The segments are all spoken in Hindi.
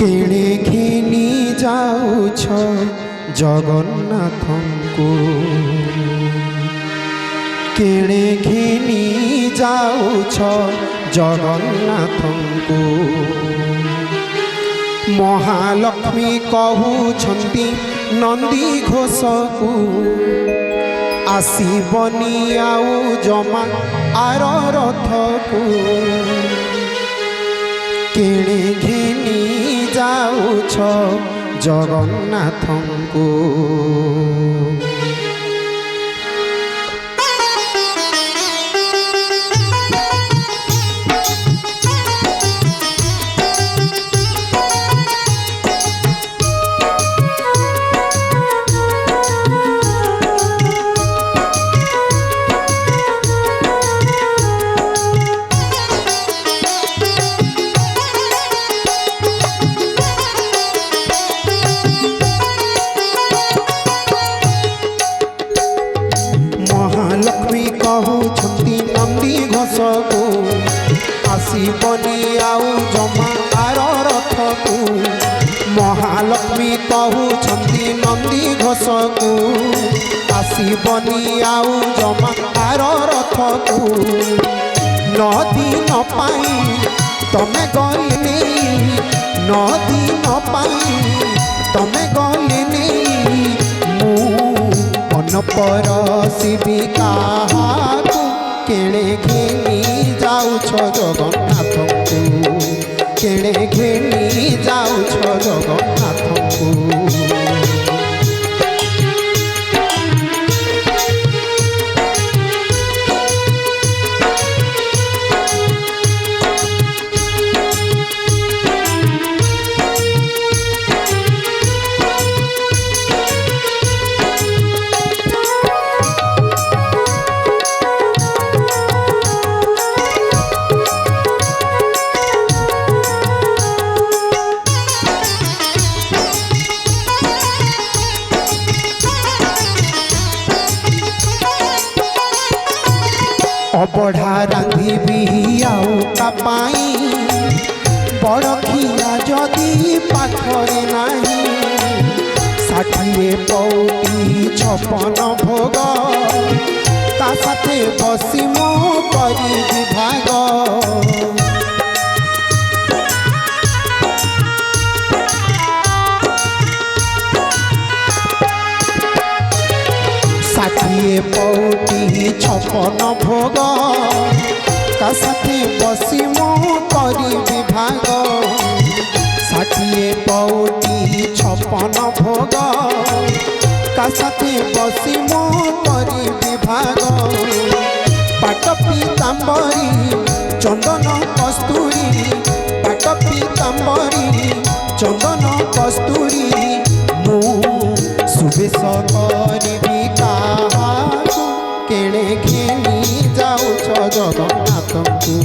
केणे घिनी जाउछ जगन्नाथंकु केणे घिनी जाउछ जगन्नाथंकु महालक्ष्मी कहउछन्ती नंदी घोषकु आसीबनी आउ जमा आर रथकु केणे घिनी जाउछ जगन्नाथंकु महालक्ष्मी कहउछन्ती नंदी घोषकु आसीबनी आउ जमा आर रथकु महालक्ष्मी कहउछन्ती नंदी घोषकु आसीबनी आउ जमा आर रथकु नदी न पाई तमे गले नदी न पाई तमे गले पर शिविका केणे घिनी जाउछ जगन्नाथंकु केणे घिनी जाउछ जगन्नाथंकु अबढ़ा रांधिबी आउ कापाई बड़खिया जदि पाखरे नाही 60 पौटी 56 भोग ता साथे बसी मो करी विभाग 60 पौटी 56 भोग ता साथे बसी मो करी विभाग 60 पौटी 56 भोग ता साथे बसी मो करी विभाग पाट पीतांबरी चंदन कस्तूरी पाट पीतांबरी चंदन कस्तूरी मु सुबेश करी केणे घिनी जाउछ जगन्नाथंकु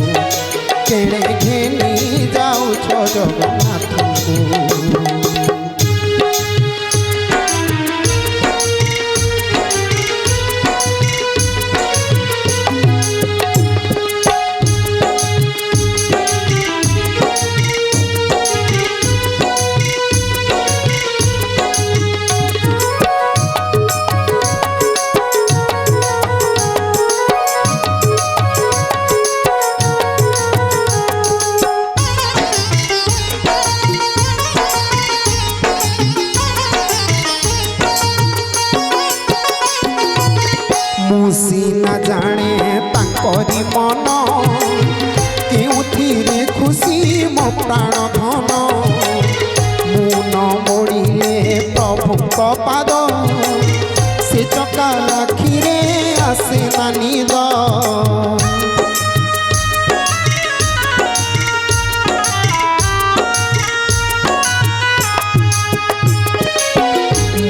केणे घिनी जाउछ जगन्नाथंकु मुसी न जाने तांकरी मन केउथिरे खुशी मो प्राण धन मु न मोड़िले प्रभुक पाद से चका आखिरे आसे ना निद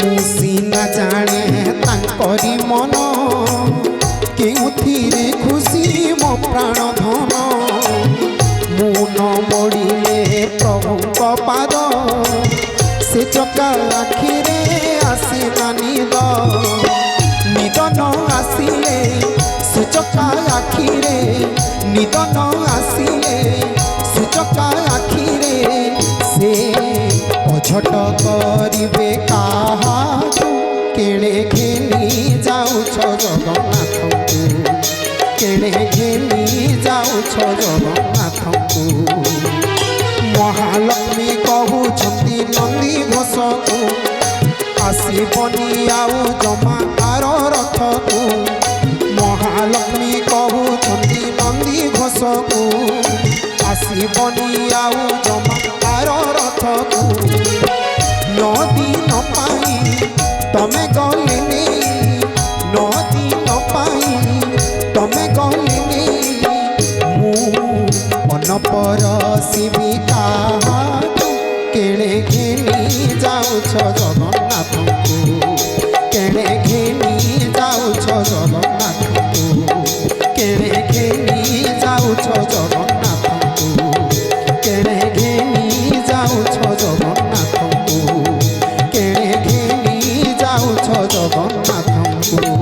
मुसी न जाने तांकरी मन केउथिरे खुशी मो प्राण धन मु न मोड़िले प्रभुक पाद से चका आखिरे आसे ना निद निद न आसिले से चका आखिरे निद न आसिले से चका आखिरे से ଛୋଟ କରିବେ କାହାକୁ କେଣେ ଘେନି ଯାଉଛ ଜଗନ୍ନାଥଙ୍କୁ କେଣେ ଘେନି ଯାଉଛ ଜଗନ୍ନାଥଙ୍କୁ ମହାଲକ୍ଷ୍ମୀ କହୁଛନ୍ତି ନନ୍ଦୀ ଘୋଷକୁ ଆସିବନି ଆଉ ଜମା ଆର ରଥକୁ ମହାଲକ୍ଷ୍ମୀ କହୁଛନ୍ତି ନନ୍ଦୀ ଘୋଷକୁ ଆସିବନି ଆଉ ଜମା ଆର ରଥକୁ ନଦିନ ପାଇଁ ତମେ ଗଲିନି ନଦିନ ପାଇଁ ତମେ ଗଲିନି ମୁଁ ଅନପରସିବି କାହାକୁ କେଣେ ଘେନି ଯାଉଛ ଜଗନ୍ନାଥଙ୍କୁ କେଣେ ଘେନି ଯାଉଛ ଜଗନ୍ନାଥଙ୍କୁ କେଣେ ଘେନି ଯାଉଛ ଜଗନ୍ନାଥଙ୍କୁ କେଣେ ଘେନି ଯାଉଛ ଜଗନ୍ନାଥଙ୍କୁ କେଣେ ଘେନି ଯାଉଛ ଜଗନ୍ନାଥଙ୍କୁ